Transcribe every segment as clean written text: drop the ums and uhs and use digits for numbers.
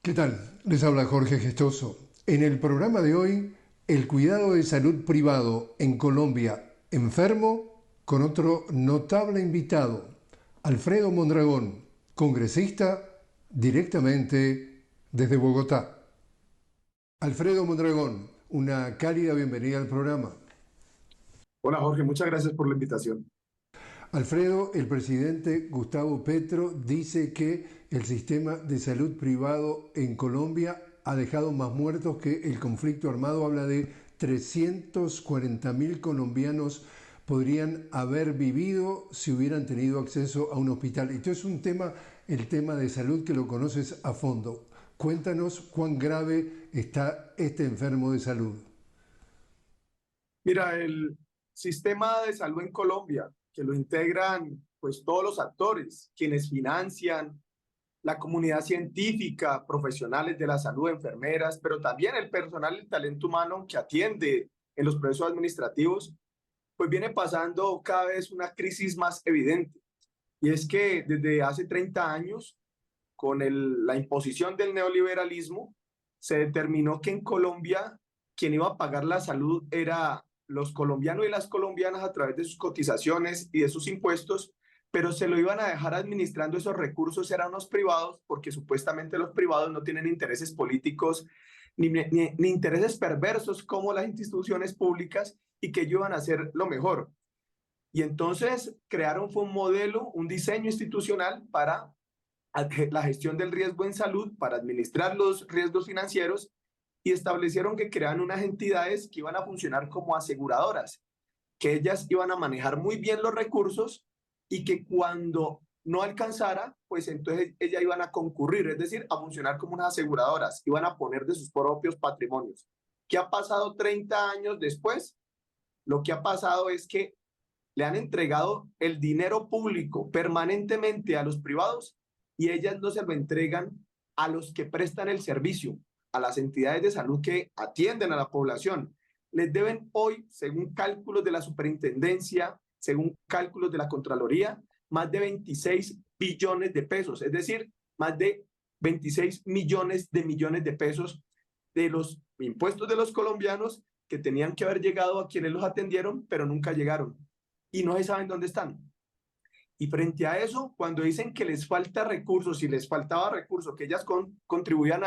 ¿Qué tal? Les habla Jorge Gestoso. En el programa de hoy, el cuidado de salud privado en Colombia enfermo, con otro notable invitado, Alfredo Mondragón, congresista directamente desde Bogotá. Alfredo Mondragón, una cálida bienvenida al programa. Hola Jorge, muchas gracias por la invitación. Alfredo, el presidente Gustavo Petro dice que el sistema de salud privado en Colombia ha dejado más muertos que el conflicto armado. Habla de 340.000 colombianos podrían haber vivido si hubieran tenido acceso a un hospital. Esto es un tema, el tema de salud, que lo conoces a fondo. Cuéntanos cuán grave está este enfermo de salud. Mira, el sistema de salud en Colombia, que lo integran pues todos los actores, quienes financian, la comunidad científica, profesionales de la salud, enfermeras, pero también el personal y el talento humano que atiende en los procesos administrativos, pues viene pasando cada vez una crisis más evidente. Y es que desde hace 30 años, con la imposición del neoliberalismo, se determinó que en Colombia quien iba a pagar la salud era los colombianos y las colombianas a través de sus cotizaciones y de sus impuestos, pero se lo iban a dejar administrando esos recursos eran los privados, porque supuestamente los privados no tienen intereses políticos ni intereses perversos como las instituciones públicas y que ellos iban a hacer lo mejor. Y entonces crearon fue un modelo, un diseño institucional para la gestión del riesgo en salud, para administrar los riesgos financieros, y establecieron que crean unas entidades que iban a funcionar como aseguradoras, que ellas iban a manejar muy bien los recursos y que cuando no alcanzara, pues entonces ellas iban a concurrir, es decir, a funcionar como unas aseguradoras, iban a poner de sus propios patrimonios. ¿Qué ha pasado 30 años después? Lo que ha pasado es que le han entregado el dinero público permanentemente a los privados y ellas no se lo entregan a los que prestan el servicio, a las entidades de salud que atienden a la población. Les deben hoy, según cálculos de la superintendencia, según cálculos de la Contraloría, más de 26 billones de pesos, es decir, más de 26 millones de pesos de los impuestos de los colombianos que tenían que haber llegado a quienes los atendieron, pero nunca llegaron y no se saben dónde están. Y frente a eso, cuando dicen que les falta recursos, si les faltaba recursos, que ellas contribuían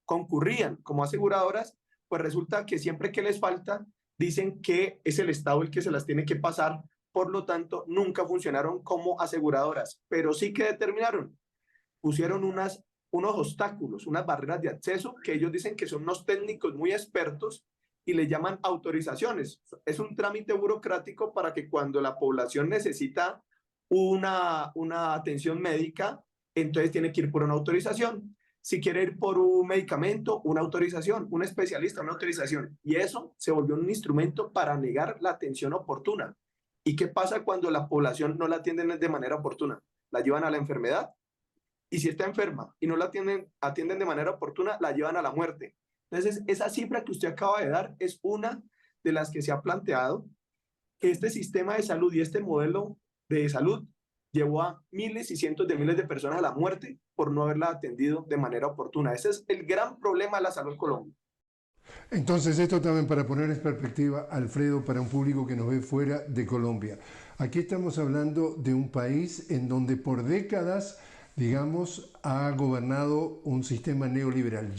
concurrían como aseguradoras, pues resulta que siempre que les falta, dicen que es el Estado el que se las tiene que pasar, por lo tanto, nunca funcionaron como aseguradoras, pero sí que determinaron, pusieron unos obstáculos, unas barreras de acceso que ellos dicen que son unos técnicos muy expertos y le llaman autorizaciones. Es un trámite burocrático para que cuando la población necesita una atención médica, entonces tiene que ir por una autorización. Si quiere ir por un medicamento, una autorización, un especialista, una autorización. Y eso se volvió un instrumento para negar la atención oportuna. ¿Y qué pasa cuando la población no la atienden de manera oportuna? La llevan a la enfermedad, y si está enferma y no la atienden de manera oportuna, la llevan a la muerte. Entonces, esa cifra que usted acaba de dar es una de las que se ha planteado, que este sistema de salud y este modelo de salud llevó a miles y cientos de miles de personas a la muerte por no haberla atendido de manera oportuna. Ese es el gran problema de la salud en Colombia. Entonces, esto también para poner en perspectiva, Alfredo, para un público que nos ve fuera de Colombia. Aquí estamos hablando de un país en donde por décadas, digamos, ha gobernado un sistema neoliberal.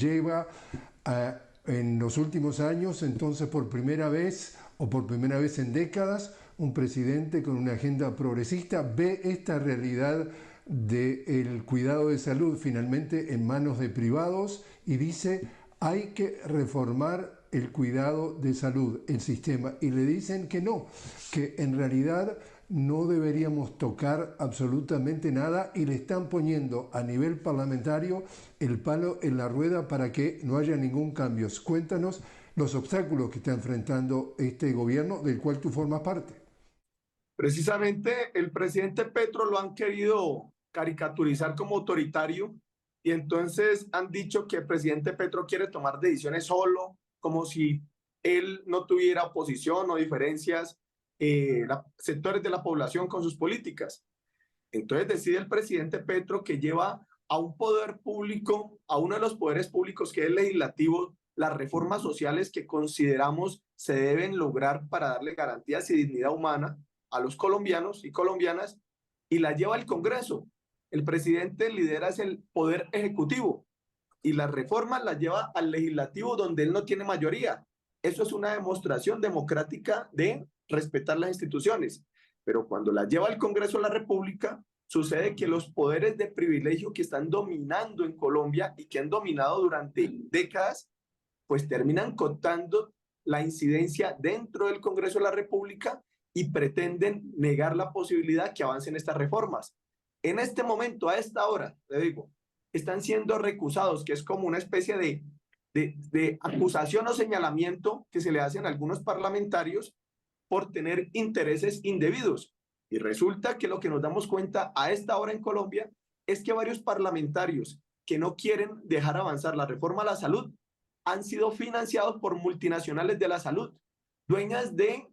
En los últimos años, entonces, por primera vez o por primera vez en décadas, un presidente con una agenda progresista ve esta realidad del cuidado de salud finalmente en manos de privados y dice: hay que reformar el cuidado de salud, el sistema. Y le dicen que no, que en realidad no deberíamos tocar absolutamente nada y le están poniendo a nivel parlamentario el palo en la rueda para que no haya ningún cambio. Cuéntanos los obstáculos que está enfrentando este gobierno del cual tú formas parte. Precisamente el presidente Petro lo han querido caricaturizar como autoritario y entonces han dicho que el presidente Petro quiere tomar decisiones solo, como si él no tuviera oposición o diferencias, sectores de la población con sus políticas. Entonces decide el presidente Petro, que lleva a un poder público, a uno de los poderes públicos que es el legislativo, las reformas sociales que consideramos se deben lograr para darle garantías y dignidad humana a los colombianos y colombianas, y la lleva al Congreso. El presidente lidera el poder ejecutivo y las reformas las lleva al legislativo donde él no tiene mayoría. Eso es una demostración democrática de respetar las instituciones. Pero cuando las lleva al Congreso de la República, sucede que los poderes de privilegio que están dominando en Colombia y que han dominado durante décadas, pues terminan contando la incidencia dentro del Congreso de la República y pretenden negar la posibilidad que avancen estas reformas. En este momento, a esta hora, le digo, están siendo recusados, que es como una especie de acusación o señalamiento que se le hacen a algunos parlamentarios por tener intereses indebidos. Y resulta que lo que nos damos cuenta a esta hora en Colombia es que varios parlamentarios que no quieren dejar avanzar la reforma a la salud han sido financiados por multinacionales de la salud, dueñas de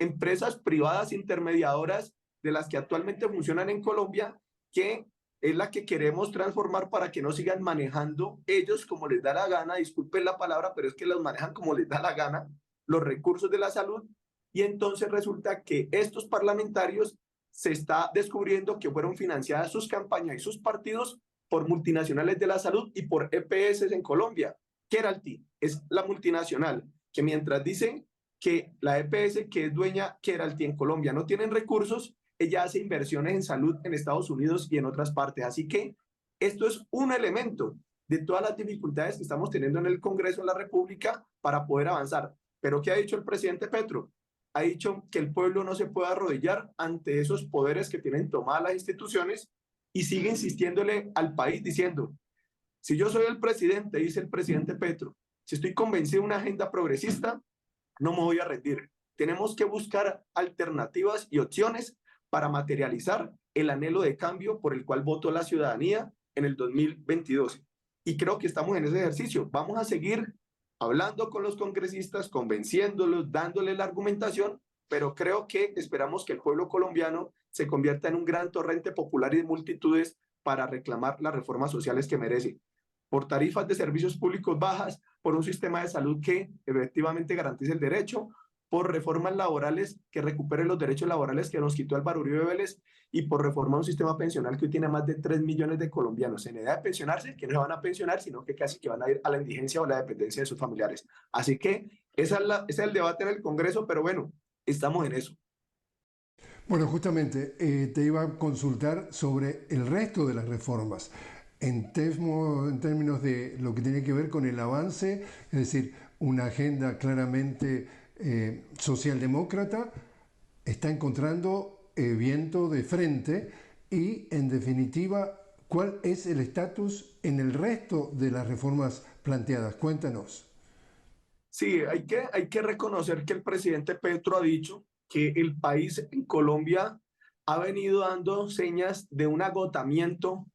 empresas privadas intermediadoras de las que actualmente funcionan en Colombia, que es la que queremos transformar para que no sigan manejando ellos como les da la gana, disculpen la palabra, pero es que los manejan como les da la gana, los recursos de la salud, y entonces resulta que estos parlamentarios se está descubriendo que fueron financiadas sus campañas y sus partidos por multinacionales de la salud y por EPS en Colombia. Keralty es la multinacional que mientras dicen que la EPS que es dueña Keralty en Colombia no tienen recursos, ella hace inversiones en salud en Estados Unidos y en otras partes. Así que esto es un elemento de todas las dificultades que estamos teniendo en el Congreso de la República para poder avanzar. Pero ¿qué ha dicho el presidente Petro? Ha dicho que el pueblo no se puede arrodillar ante esos poderes que tienen tomadas las instituciones y sigue insistiéndole al país diciendo, si yo soy el presidente, dice el presidente Petro, si estoy convencido de una agenda progresista, no me voy a rendir. Tenemos que buscar alternativas y opciones para materializar el anhelo de cambio por el cual votó la ciudadanía en el 2022. Y creo que estamos en ese ejercicio. Vamos a seguir hablando con los congresistas, convenciéndolos, dándoles la argumentación, pero creo que esperamos que el pueblo colombiano se convierta en un gran torrente popular y de multitudes para reclamar las reformas sociales que merece. Por tarifas de servicios públicos bajas, por un sistema de salud que efectivamente garantice el derecho, por reformas laborales que recuperen los derechos laborales que nos quitó Álvaro Uribe Vélez y por reformar un sistema pensional que hoy tiene más de 3 millones de colombianos en edad de pensionarse, que no se van a pensionar, sino que casi que van a ir a la indigencia o la dependencia de sus familiares. Así que ese es el debate en el Congreso, pero bueno, estamos en eso. Bueno, justamente te iba a consultar sobre el resto de las reformas. En términos de lo que tiene que ver con el avance, es decir, una agenda claramente socialdemócrata, está encontrando viento de frente y, en definitiva, ¿cuál es el estatus en el resto de las reformas planteadas? Cuéntanos. Sí, hay que reconocer que el presidente Petro ha dicho que el país en Colombia ha venido dando señas de un agotamiento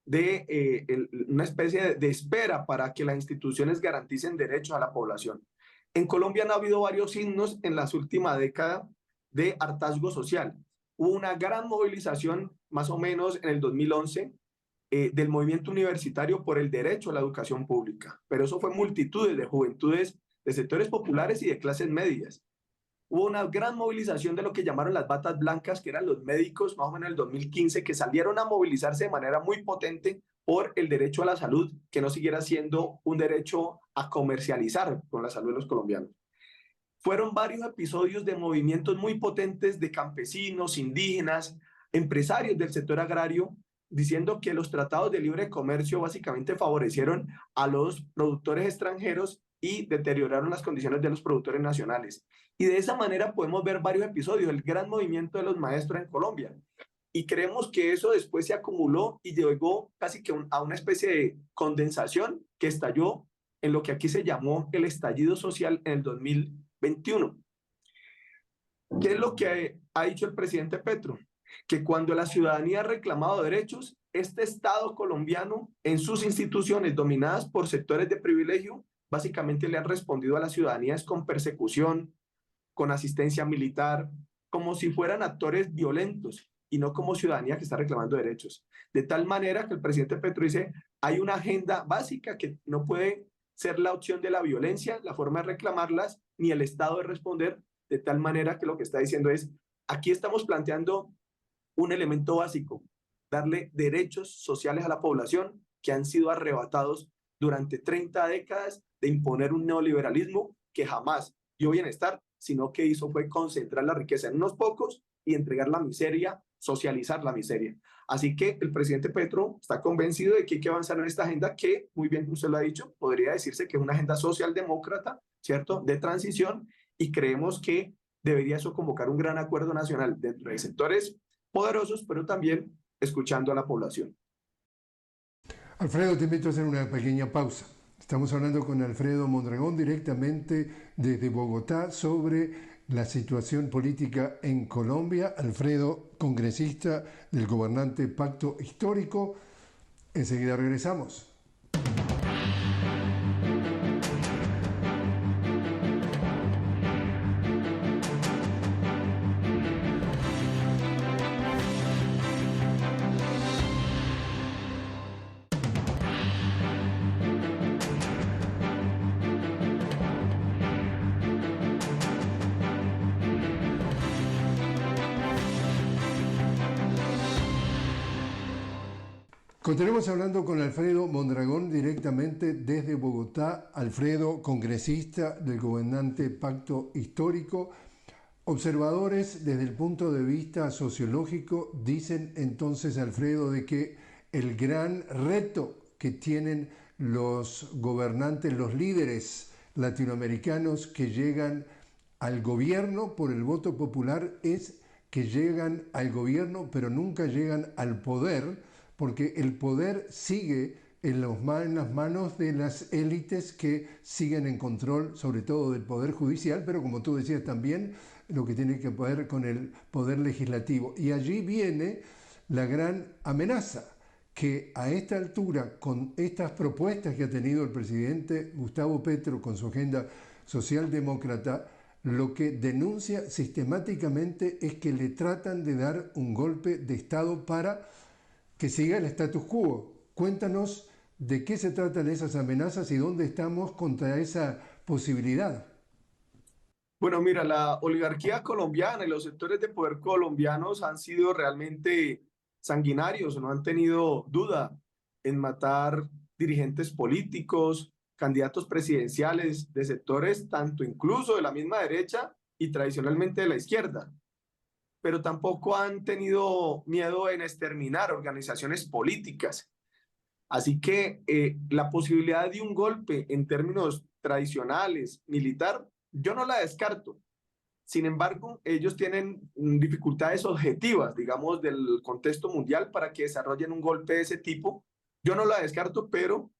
una especie de espera para que las instituciones garanticen derechos a la población. En Colombia han habido varios signos en las últimas décadas de hartazgo social. Hubo una gran movilización, más o menos en el 2011, del movimiento universitario por el derecho a la educación pública, pero eso fue multitudes de juventudes, de sectores populares y de clases medias. Hubo una gran movilización de lo que llamaron las batas blancas, que eran los médicos, más o menos en el 2015, que salieron a movilizarse de manera muy potente por el derecho a la salud, que no siguiera siendo un derecho a comercializar con la salud de los colombianos. Fueron varios episodios de movimientos muy potentes de campesinos, indígenas, empresarios del sector agrario, diciendo que los tratados de libre comercio básicamente favorecieron a los productores extranjeros y deterioraron las condiciones de los productores nacionales. Y de esa manera podemos ver varios episodios, el gran movimiento de los maestros en Colombia. Y creemos que eso después se acumuló y llegó casi que a una especie de condensación que estalló en lo que aquí se llamó el estallido social en el 2021. ¿Qué es lo que ha dicho el presidente Petro? Que cuando la ciudadanía ha reclamado derechos, este Estado colombiano en sus instituciones dominadas por sectores de privilegio, básicamente le han respondido a la ciudadanía con persecución, con asistencia militar, como si fueran actores violentos. y no como ciudadanía que está reclamando derechos. De tal manera que el presidente Petro dice, hay una agenda básica que no puede ser la opción de la violencia, la forma de reclamarlas, ni el Estado de responder, de tal manera que lo que está diciendo es, aquí estamos planteando un elemento básico, darle derechos sociales a la población que han sido arrebatados durante 30 décadas de imponer un neoliberalismo que jamás dio bienestar, sino que hizo fue concentrar la riqueza en unos pocos y entregar la miseria, socializar la miseria. Así que el presidente Petro está convencido de que hay que avanzar en esta agenda que, muy bien usted lo ha dicho, podría decirse que es una agenda socialdemócrata, ¿cierto?, de transición, y creemos que debería eso convocar un gran acuerdo nacional dentro de sectores poderosos, pero también escuchando a la población. Alfredo, te invito a hacer una pequeña pausa. Estamos hablando con Alfredo Mondragón directamente desde Bogotá sobre la situación política en Colombia. Alfredo, congresista del gobernante Pacto Histórico. Enseguida regresamos. Continuamos hablando con Alfredo Mondragón directamente desde Bogotá. Alfredo, congresista del gobernante Pacto Histórico. Observadores desde el punto de vista sociológico dicen entonces, Alfredo, de que el gran reto que tienen los gobernantes, los líderes latinoamericanos que llegan al gobierno por el voto popular es que llegan al gobierno pero nunca llegan al poder, porque el poder sigue en las manos de las élites que siguen en control, sobre todo del poder judicial, pero como tú decías también, lo que tiene que ver con el poder legislativo. Y allí viene la gran amenaza, que a esta altura, con estas propuestas que ha tenido el presidente Gustavo Petro con su agenda socialdemócrata, lo que denuncia sistemáticamente es que le tratan de dar un golpe de Estado para que siga el status quo. Cuéntanos de qué se tratan esas amenazas y dónde estamos contra esa posibilidad. Bueno, mira, la oligarquía colombiana y los sectores de poder colombianos han sido realmente sanguinarios, no han tenido duda en matar dirigentes políticos, candidatos presidenciales de sectores tanto incluso de la misma derecha y tradicionalmente de la izquierda, pero tampoco han tenido miedo en exterminar organizaciones políticas. Así que la posibilidad de un golpe en términos tradicionales, militar, yo no la descarto. Sin embargo, ellos tienen dificultades objetivas, digamos, del contexto mundial para que desarrollen un golpe de ese tipo. Yo no la descarto, pero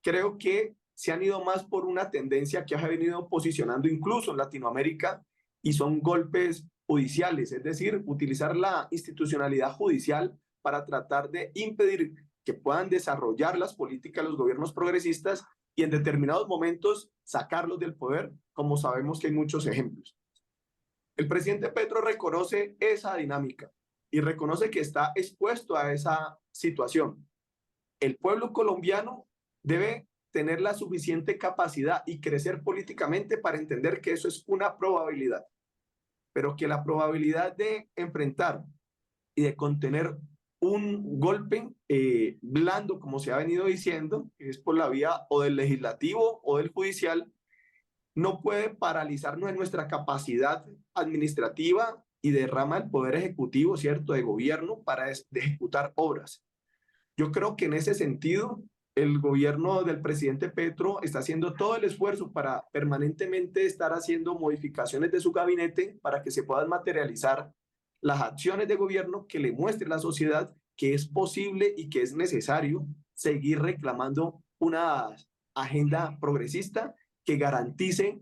creo que se han ido más por una tendencia que ha venido posicionando incluso en Latinoamérica, y son golpes judiciales, es decir, utilizar la institucionalidad judicial para tratar de impedir que puedan desarrollar las políticas los gobiernos progresistas y en determinados momentos sacarlos del poder, como sabemos que hay muchos ejemplos. El presidente Petro reconoce esa dinámica y reconoce que está expuesto a esa situación. El pueblo colombiano debe tener la suficiente capacidad y crecer políticamente para entender que eso es una probabilidad, pero que la probabilidad de enfrentar y de contener un golpe blando, como se ha venido diciendo, es por la vía o del legislativo o del judicial, no puede paralizarnos en nuestra capacidad administrativa y de rama del poder ejecutivo, ¿cierto?, de gobierno para de ejecutar obras. Yo creo que en ese sentido, el gobierno del presidente Petro está haciendo todo el esfuerzo para permanentemente estar haciendo modificaciones de su gabinete para que se puedan materializar las acciones de gobierno que le muestren a la sociedad que es posible y que es necesario seguir reclamando una agenda progresista que garantice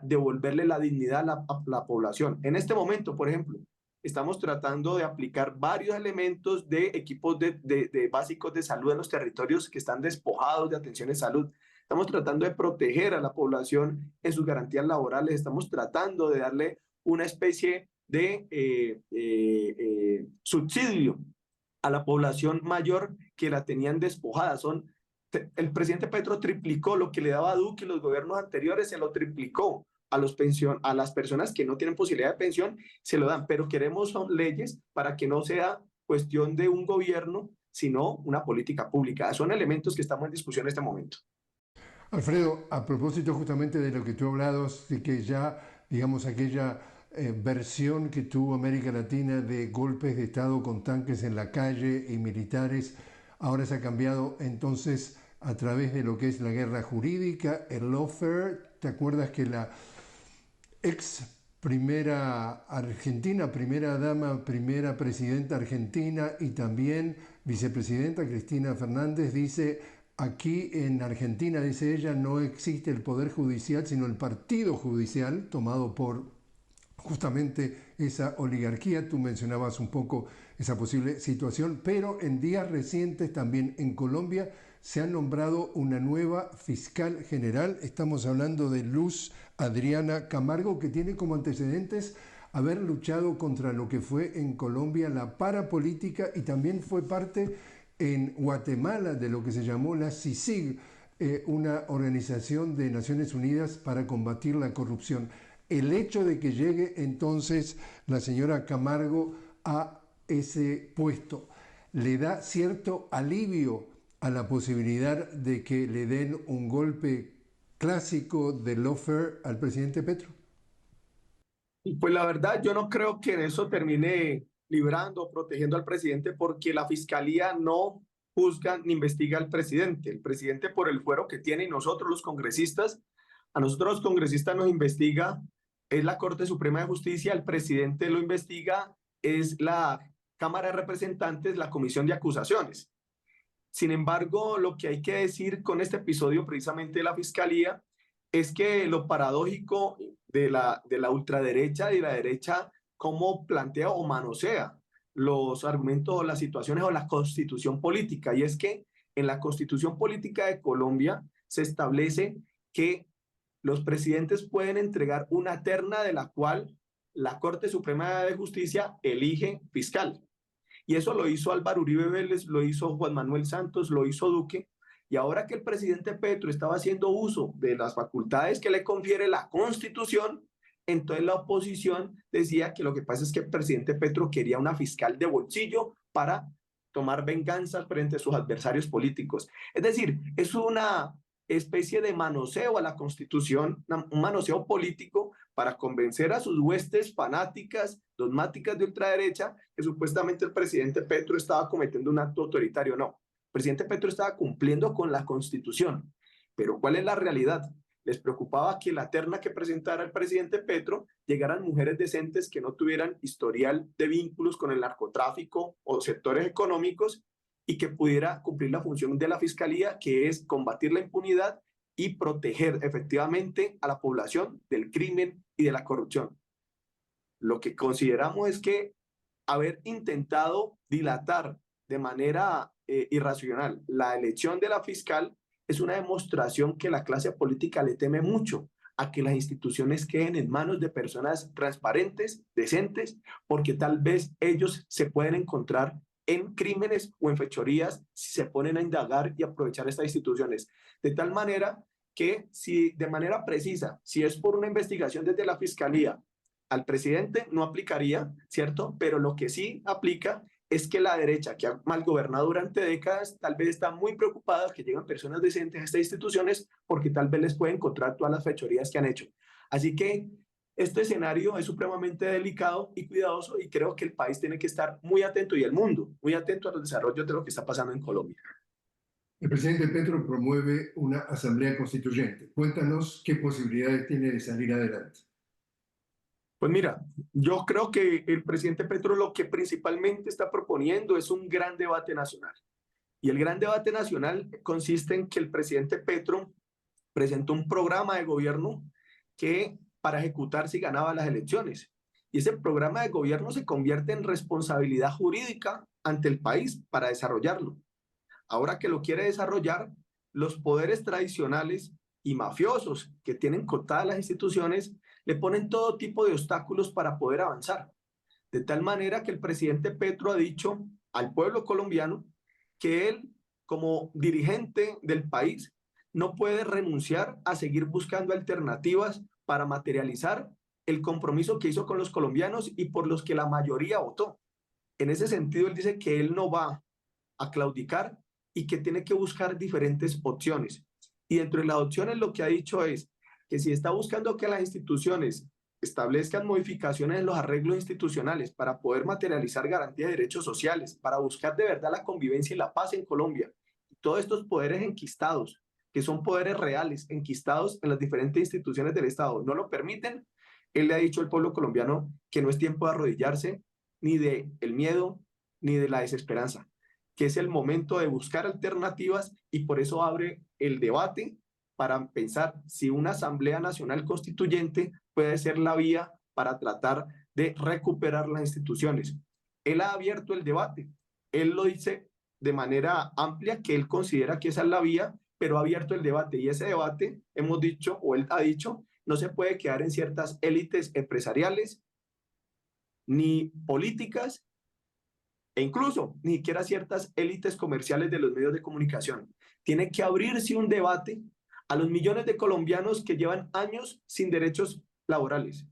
devolverle la dignidad a la población. En este momento, por ejemplo, estamos tratando de aplicar varios elementos de equipos de básicos de salud en los territorios que están despojados de atención de salud. Estamos tratando de proteger a la población en sus garantías laborales. Estamos tratando de darle una especie de subsidio a la población mayor que la tenían despojada. El presidente Petro triplicó lo que le daba a Duque y los gobiernos anteriores, se lo triplicó a las personas que no tienen posibilidad de pensión, se lo dan, pero queremos son leyes para que no sea cuestión de un gobierno, sino una política pública. Son elementos que estamos en discusión en este momento. Alfredo, a propósito justamente de lo que tú hablabas, de que ya, digamos, aquella versión que tuvo América Latina de golpes de Estado con tanques en la calle y militares, ahora se ha cambiado entonces a través de lo que es la guerra jurídica, el lawfare. ¿Te acuerdas que la ex primera argentina, primera dama, primera presidenta argentina y también vicepresidenta Cristina Fernández dice: aquí en Argentina, dice ella, no existe el poder judicial, sino el partido judicial, tomado por justamente esa oligarquía? Tú mencionabas un poco esa posible situación, pero en días recientes también en Colombia se ha nombrado una nueva fiscal general. Estamos hablando de Luz Adriana Camargo, que tiene como antecedentes haber luchado contra lo que fue en Colombia la parapolítica y también fue parte en Guatemala de lo que se llamó la CICIG, una organización de Naciones Unidas para combatir la corrupción. El hecho de que llegue entonces la señora Camargo a ese puesto le da cierto alivio a la posibilidad de que le den un golpe clásico de lawfare al presidente Petro. Pues la verdad, yo no creo que en eso termine librando o protegiendo al presidente, porque la fiscalía no juzga ni investiga al presidente. El presidente, por el fuero que tiene, y nosotros los congresistas, a nosotros los congresistas nos investiga es la Corte Suprema de Justicia, el presidente lo investiga es la Cámara de Representantes, la Comisión de Acusaciones. Sin embargo, lo que hay que decir con este episodio precisamente de la fiscalía es que lo paradójico de la ultraderecha y de la derecha, cómo plantea o manosea los argumentos o las situaciones o la constitución política. Y es que en la constitución política de Colombia se establece que los presidentes pueden entregar una terna de la cual la Corte Suprema de Justicia elige fiscal. Y eso lo hizo Álvaro Uribe Vélez, lo hizo Juan Manuel Santos, lo hizo Duque. Y ahora que el presidente Petro estaba haciendo uso de las facultades que le confiere la Constitución, entonces la oposición decía que lo que pasa es que el presidente Petro quería una fiscal de bolsillo para tomar venganza frente a sus adversarios políticos. Es decir, es una especie de manoseo a la Constitución, un manoseo político para convencer a sus huestes fanáticas, dogmáticas de ultraderecha, que supuestamente el presidente Petro estaba cometiendo un acto autoritario. No, el presidente Petro estaba cumpliendo con la Constitución. Pero ¿cuál es la realidad? Les preocupaba que la terna que presentara el presidente Petro llegaran mujeres decentes que no tuvieran historial de vínculos con el narcotráfico o sectores económicos y que pudiera cumplir la función de la fiscalía, que es combatir la impunidad y proteger efectivamente a la población del crimen y de la corrupción. Lo que consideramos es que haber intentado dilatar de manera irracional la elección de la fiscal es una demostración que la clase política le teme mucho a que las instituciones queden en manos de personas transparentes, decentes, porque tal vez ellos se pueden encontrar en crímenes o en fechorías si se ponen a indagar y aprovechar estas instituciones. De tal manera que si de manera precisa, si es por una investigación desde la fiscalía, al presidente no aplicaría, ¿cierto? Pero lo que sí aplica es que la derecha, que ha mal gobernado durante décadas, tal vez está muy preocupada que lleguen personas decentes a estas instituciones porque tal vez les pueden encontrar todas las fechorías que han hecho. Así que este escenario es supremamente delicado y cuidadoso, y creo que el país tiene que estar muy atento, y el mundo, muy atento a los desarrollos de lo que está pasando en Colombia. El presidente Petro promueve una asamblea constituyente. Cuéntanos qué posibilidades tiene de salir adelante. Pues mira, yo creo que el presidente Petro lo que principalmente está proponiendo es un gran debate nacional. Y el gran debate nacional consiste en que el presidente Petro presentó un programa de gobierno que para ejecutar si ganaba las elecciones. Y ese programa de gobierno se convierte en responsabilidad jurídica ante el país para desarrollarlo. Ahora que lo quiere desarrollar, los poderes tradicionales y mafiosos que tienen cotadas las instituciones le ponen todo tipo de obstáculos para poder avanzar. De tal manera que el presidente Petro ha dicho al pueblo colombiano que él, como dirigente del país, no puede renunciar a seguir buscando alternativas para materializar el compromiso que hizo con los colombianos y por los que la mayoría votó. En ese sentido, él dice que él no va a claudicar y que tiene que buscar diferentes opciones. Y dentro de las opciones lo que ha dicho es que si está buscando que las instituciones establezcan modificaciones en los arreglos institucionales para poder materializar garantías de derechos sociales, para buscar de verdad la convivencia y la paz en Colombia, y todos estos poderes enquistados, que son poderes reales, enquistados en las diferentes instituciones del Estado, no lo permiten, él le ha dicho al pueblo colombiano que no es tiempo de arrodillarse, ni de el miedo, ni de la desesperanza, que es el momento de buscar alternativas y por eso abre el debate para pensar si una Asamblea Nacional Constituyente puede ser la vía para tratar de recuperar las instituciones. Él ha abierto el debate, él lo dice de manera amplia que él considera que esa es la vía, pero ha abierto el debate y ese debate, hemos dicho, o él ha dicho, no se puede quedar en ciertas élites empresariales ni políticas e incluso ni siquiera ciertas élites comerciales de los medios de comunicación. Tiene que abrirse un debate a los millones de colombianos que llevan años sin derechos laborales,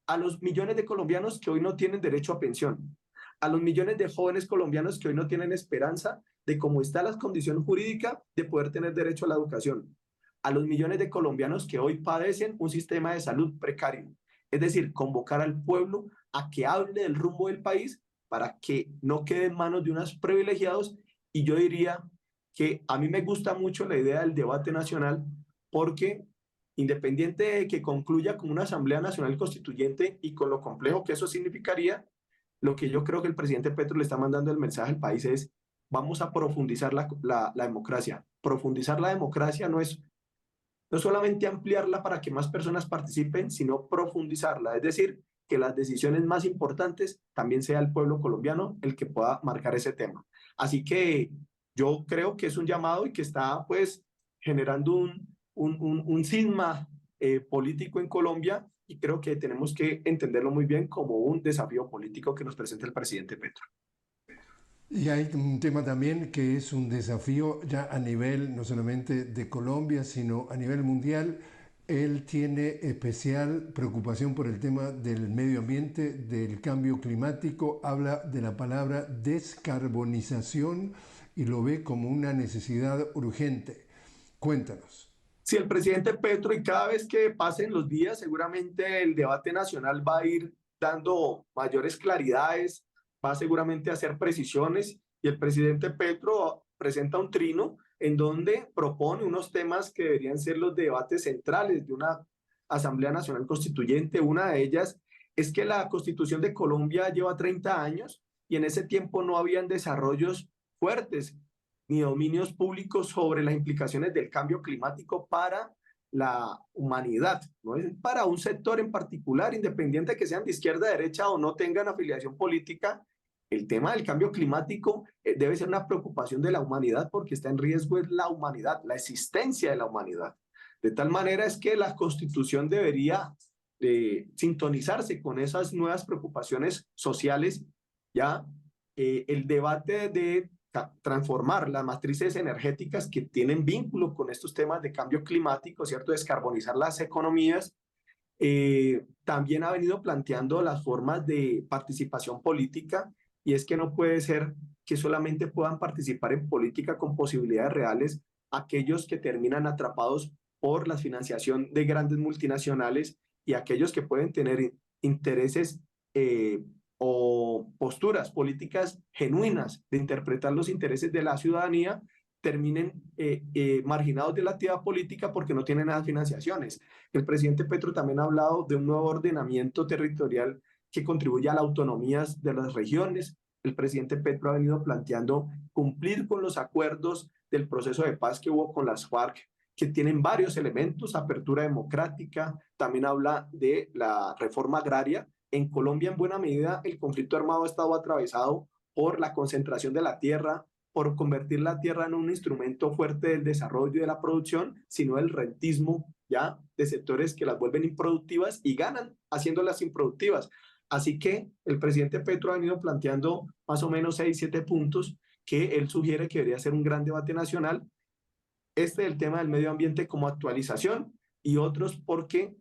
a los millones de colombianos que hoy no tienen derecho a pensión, a los millones de jóvenes colombianos que hoy no tienen esperanza de cómo está la condición jurídica de poder tener derecho a la educación, a los millones de colombianos que hoy padecen un sistema de salud precario. Es decir, convocar al pueblo a que hable del rumbo del país para que no quede en manos de unos privilegiados. Y yo diría que a mí me gusta mucho la idea del debate nacional porque independiente de que concluya como una Asamblea Nacional Constituyente y con lo complejo que eso significaría, lo que yo creo que el presidente Petro le está mandando el mensaje al país es vamos a profundizar la democracia. Profundizar la democracia no solamente ampliarla para que más personas participen, sino profundizarla, es decir, que las decisiones más importantes también sea el pueblo colombiano el que pueda marcar ese tema. Así que yo creo que es un llamado y que está pues generando un cisma político en Colombia y creo que tenemos que entenderlo muy bien como un desafío político que nos presenta el presidente Petro. Y hay un tema también que es un desafío ya a nivel no solamente de Colombia, sino a nivel mundial. Él tiene especial preocupación por el tema del medio ambiente, del cambio climático, habla de la palabra descarbonización y lo ve como una necesidad urgente. Cuéntanos. Sí, el presidente Petro, y cada vez que pasen los días, seguramente el debate nacional va a ir dando mayores claridades, va seguramente a hacer precisiones, y el presidente Petro presenta un trino en donde propone unos temas que deberían ser los debates centrales de una Asamblea Nacional Constituyente. Una de ellas es que la Constitución de Colombia lleva 30 años y en ese tiempo no habían desarrollos fuertes ni dominios públicos sobre las implicaciones del cambio climático para la humanidad, no es para un sector en particular, independiente de que sean de izquierda, derecha o no tengan afiliación política. El tema del cambio climático debe ser una preocupación de la humanidad porque está en riesgo la humanidad, la existencia de la humanidad. De tal manera es que la Constitución debería sintonizarse con esas nuevas preocupaciones sociales, ya el debate de transformar las matrices energéticas que tienen vínculo con estos temas de cambio climático, ¿cierto? Descarbonizar las economías. También ha venido planteando las formas de participación política y es que no puede ser que solamente puedan participar en política con posibilidades reales aquellos que terminan atrapados por la financiación de grandes multinacionales y aquellos que pueden tener intereses o posturas políticas genuinas de interpretar los intereses de la ciudadanía terminen marginados de la actividad política porque no tienen nada de financiaciones. El presidente Petro también ha hablado de un nuevo ordenamiento territorial que contribuya a las autonomías de las regiones. El presidente Petro ha venido planteando cumplir con los acuerdos del proceso de paz que hubo con las FARC, que tienen varios elementos, apertura democrática, también habla de la reforma agraria. En Colombia, en buena medida, el conflicto armado ha estado atravesado por la concentración de la tierra, por convertir la tierra en un instrumento fuerte del desarrollo y de la producción, sino el rentismo ya de sectores que las vuelven improductivas y ganan haciéndolas improductivas. Así que el presidente Petro ha venido planteando más o menos 6, 7 puntos que él sugiere que debería ser un gran debate nacional. Este del tema del medio ambiente como actualización y otros porque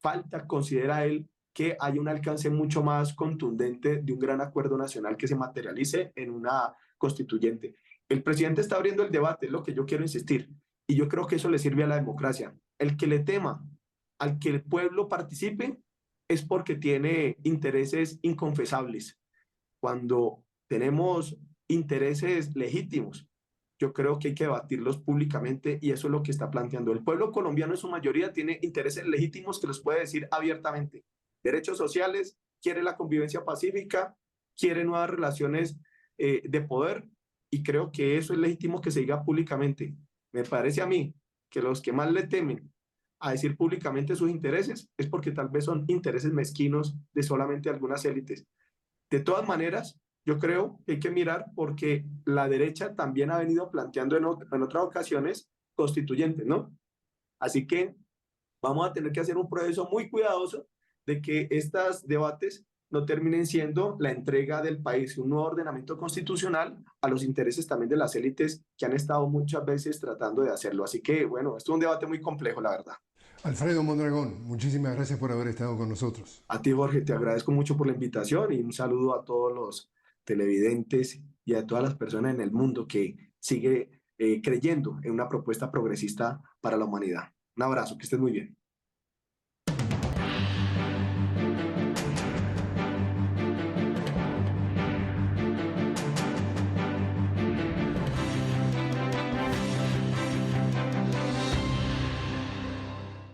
falta, considera él, que hay un alcance mucho más contundente de un gran acuerdo nacional que se materialice en una constituyente. El presidente está abriendo el debate, es lo que yo quiero insistir, y yo creo que eso le sirve a la democracia. El que le tema al que el pueblo participe es porque tiene intereses inconfesables. Cuando tenemos intereses legítimos, yo creo que hay que debatirlos públicamente y eso es lo que está planteando. El pueblo colombiano en su mayoría tiene intereses legítimos que los puede decir abiertamente. Derechos sociales, quiere la convivencia pacífica, quiere nuevas relaciones de poder y creo que eso es legítimo que se diga públicamente. Me parece a mí que los que más le temen a decir públicamente sus intereses es porque tal vez son intereses mezquinos de solamente algunas élites. De todas maneras, yo creo que hay que mirar porque la derecha también ha venido planteando en otras ocasiones constituyentes, ¿no? Así que vamos a tener que hacer un proceso muy cuidadoso de que estos debates no terminen siendo la entrega del país, un nuevo ordenamiento constitucional a los intereses también de las élites que han estado muchas veces tratando de hacerlo. Así que, bueno, esto es un debate muy complejo, la verdad. Alfredo Mondragón, muchísimas gracias por haber estado con nosotros. A ti, Jorge, te agradezco mucho por la invitación y un saludo a todos los televidentes y a todas las personas en el mundo que sigue creyendo en una propuesta progresista para la humanidad. Un abrazo, que estés muy bien.